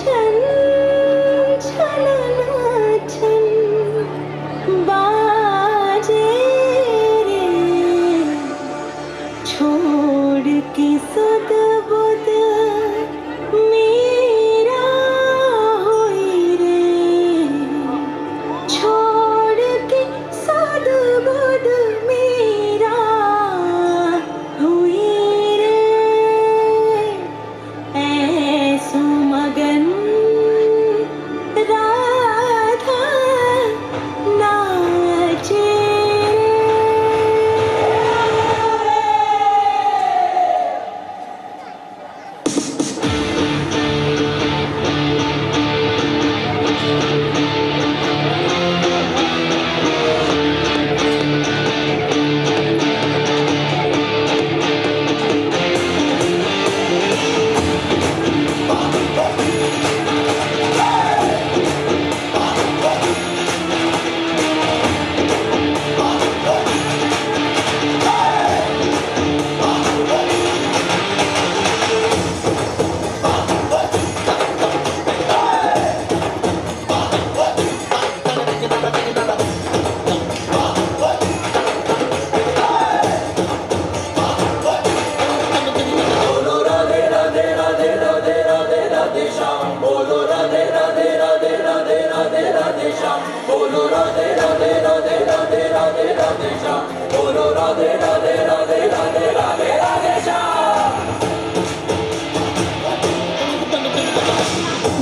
छन छनना छन बाजे रे छोड़ के सुध बुध मेरा होई रे छोड़ के सुध बुध मेरा हुई रे ऐसो मगन राधा नाचे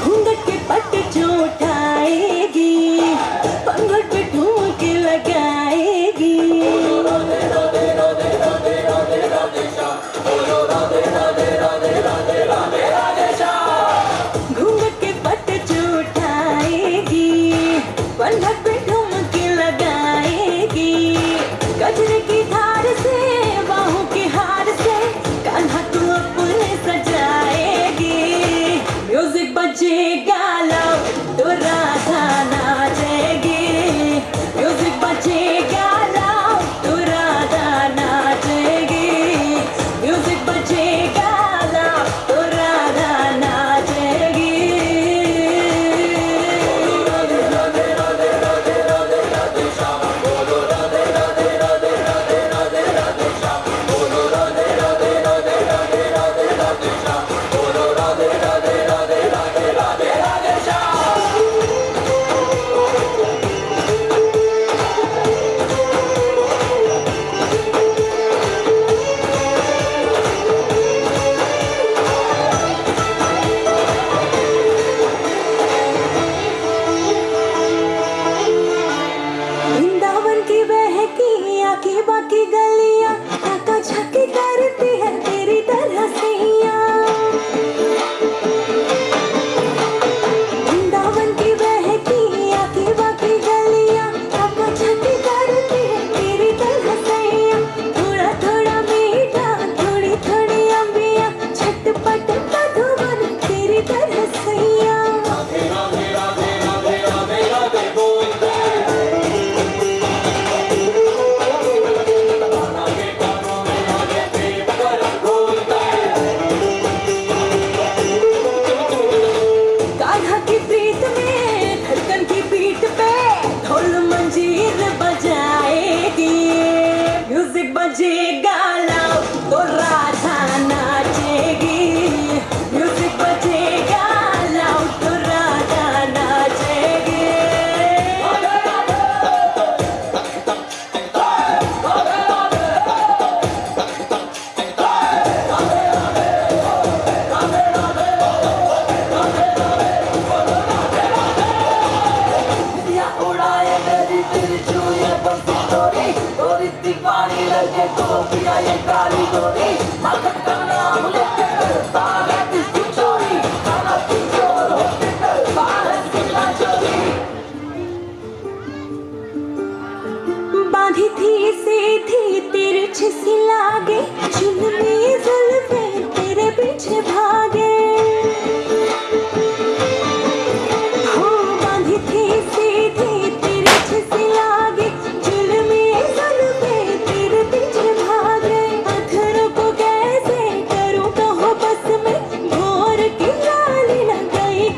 घूंघट के पट जो उठाएगी पंघट पे ठुमक लगाएगी घूंघट के पट जो उठाएगी पंघट पे ठुमक लगाएगी गजरे की धार से बाहों के हार से कान्हा तू अपने सजाएगी म्यूजिक बजेगा लाओ तो राधा नाचेगी म्यूजिक बजेगा लाओ तो राधा नाचेगी म्यूजिक बजेगा लाओ तो राधा नाचेगी वृंदावन की बहकी आंखें बाकी गलियां आका झाकी करती है तेरी तरह सैया वृंदावन की बहकी आंखें बाकी गलियां आका झाकी करती है तेरी तरह सैया थोड़ा थोड़ा मीठा थोड़ी थोड़ी अंबिया झटपट मधुबन तेरी तरह सैया कान्हा की प्रीत में धड़कन की पीठ पे ढोल मंजीर बजाएगी म्यूजिक बजेगा लाओ तो राधा नाचेगी म्यूजिक बजेगा लाओ तो राधा नाचेगी उड़ाए मेरी दिल छुए बंसी डोरी डोरी दीवानी लगे तो पिया ये काली डोरी मगन का नाम लेके करता है किसकी चोरी खाना की चोर होके करता है सिला चोरी बांधी थी सीधी तिरछी सी लागे चुनरी जुल्फे तेरे पीछे भागे हो बांधी थी सीधी तिरछी सी लागे जुल्फे जुल्फे तेरे पीछे भागे अधरों को कैसे करूं कहो बस में भोर की लाली न गई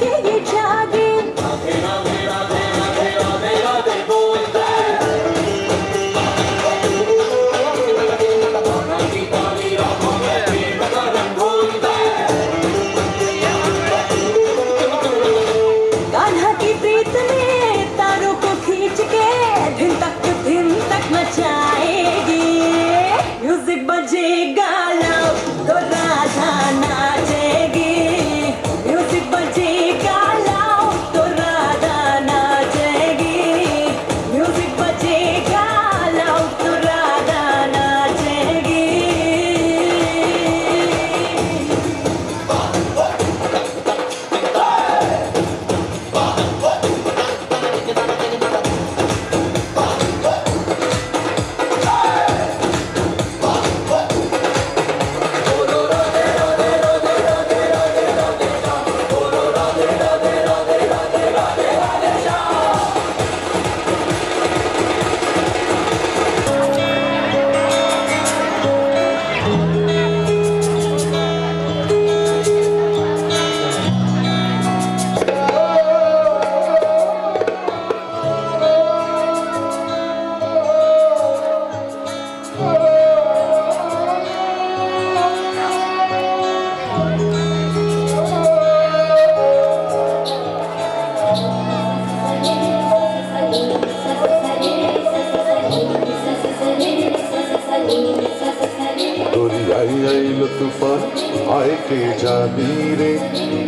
যাবি রে,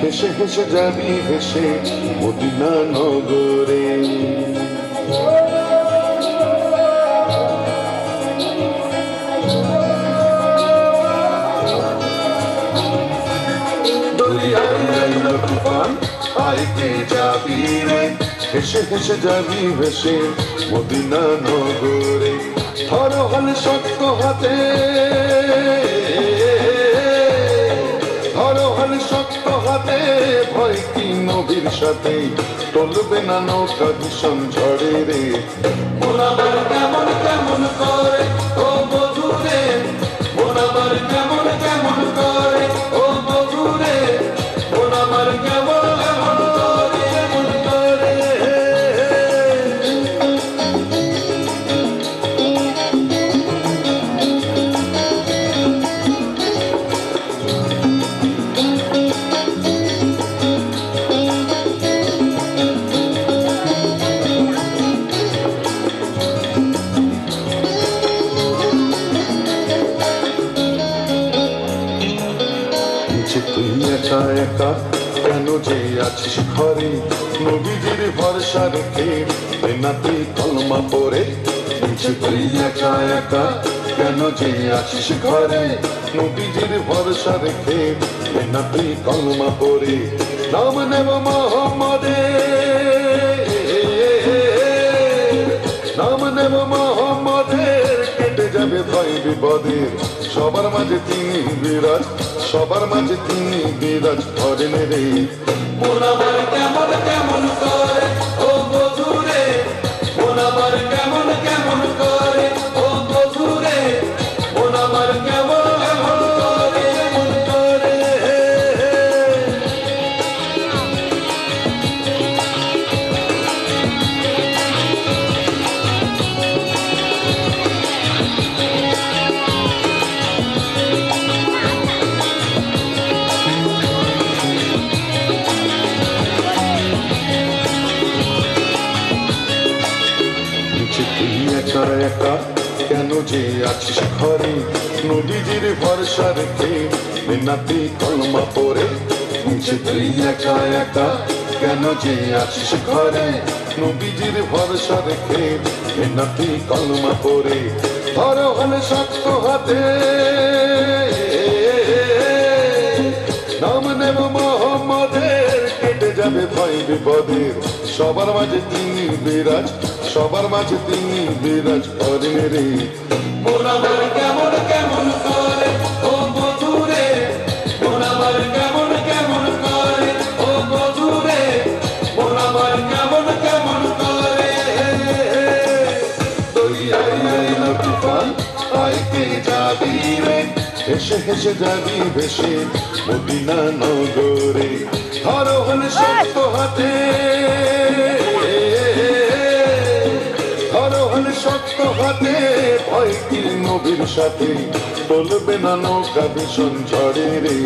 হেসে হেসে যাবি ভেসে মদিনা নগরে। তুফান আইতে যাবি রে, হেসে হেসে যাবি ভেসে মদিনা নগরে। ধরো হল শক্ত হাতে, ধরো হল শক্ত হাতে, ভয় কি নবীর সাথে টলবে না নৌকা ভীষণ ঝড়ে রে। মন আমার কেমন কেমন করে ও বধুরে, মন আমার কেমন কেমন করে ও বধুরে, মন আমার কেমন কেমন করে কেমন করে। তুই একা একা কেন যে আছিস ঘরে, নবীজির ভরসা রেখে বেনাতি কলমা পড়ে। তুই একা একা কেন যে আছিস ঘরে, নবীজির ভরসা রেখে বেনাতি কলমা পড়ে। নাম নেব মোহাম্মদের, নাম নেব মোহাম্মদের, কেটে যাবে ভয় বিপদের। সবার মাঝে তিনি বিরাজ, সবার মাঝে তিনি বিরাজ করেন রে। মন আমার কেমন কেমন করে ও বধুরে, মন আমার কেমন কেমন করে ও বধুরে, মন আমার কেমন কেমন করে কেমন করে। তুই একা একা কেন যে আছিস ঘরে, নবীজির ভরসা রেখে বেনাতি কলমা পড়ে। তুই একা একা কেন যে আছিস ঘরে, নবীজির ভরসা রেখে বেনাতি কলমা পড়ে। ধরো হলে শক্ত হাতে, নাম নেব মোহাম্মদের, কেটে যাবে ভয় বিপদের। সবার মাঝে তিনি বিরাজ, সবার মাঝে তিনি বিরাজ করেন রে। মন আমার কেমন কেমন করে ও বধুরে, মন আমার কেমন কেমন করে ও বধুরে, মন আমার কেমন কেমন করে। তুফান আইতে যাবি রে, হেসে হেসে যাবি ভেসে মদিনা নগরে। ধরো হল শক্ত হাতে, ধরো হল শক্ত হাতে, ভয় কি নবীর সাথে বলবে না নৌকা ভীষণ ঝড়ে রে।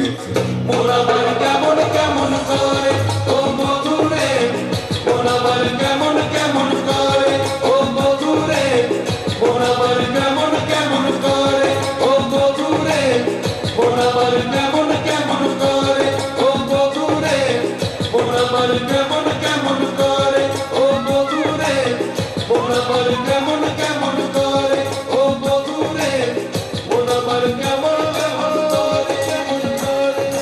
মন আমার কেমন কেমন করে ও বধুরে, মন আমার কেমন কেমন করে ও বধুরে, মন আমার কেমন কেমন করে ও বধুরে, মন আমার কেমন কেমন করে ও বধুরে, মন আমার কেমন কেমন করে ও বধুরে, মন আমার কেমন কেমন করে ও বধুরে, মন আমার কেমন কেমন করে কেমন করে।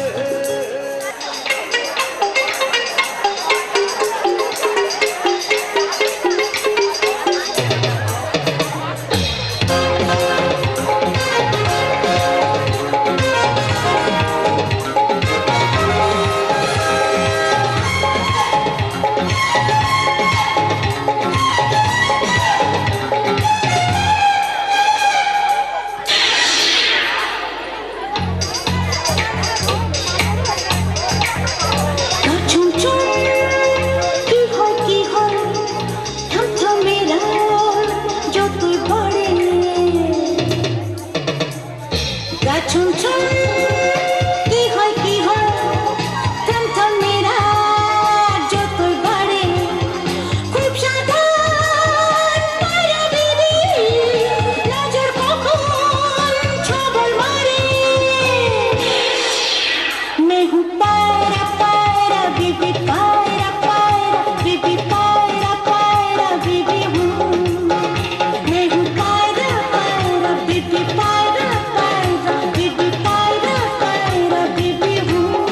मैं हूँ पायरा पायरा बीबी पायरा पायरा बीबी पायरा पायरा बीबी हूँ मैं हूँ पायरा पायरा बीबी पायरा पायरा बीबी पायरा पायरा बीबी हूँ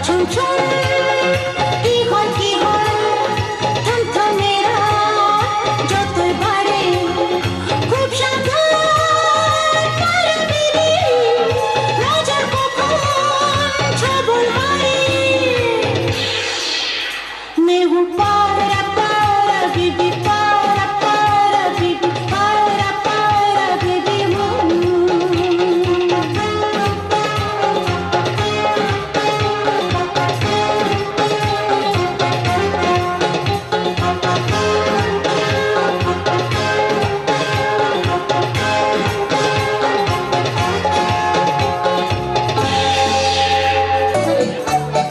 Choo-choo!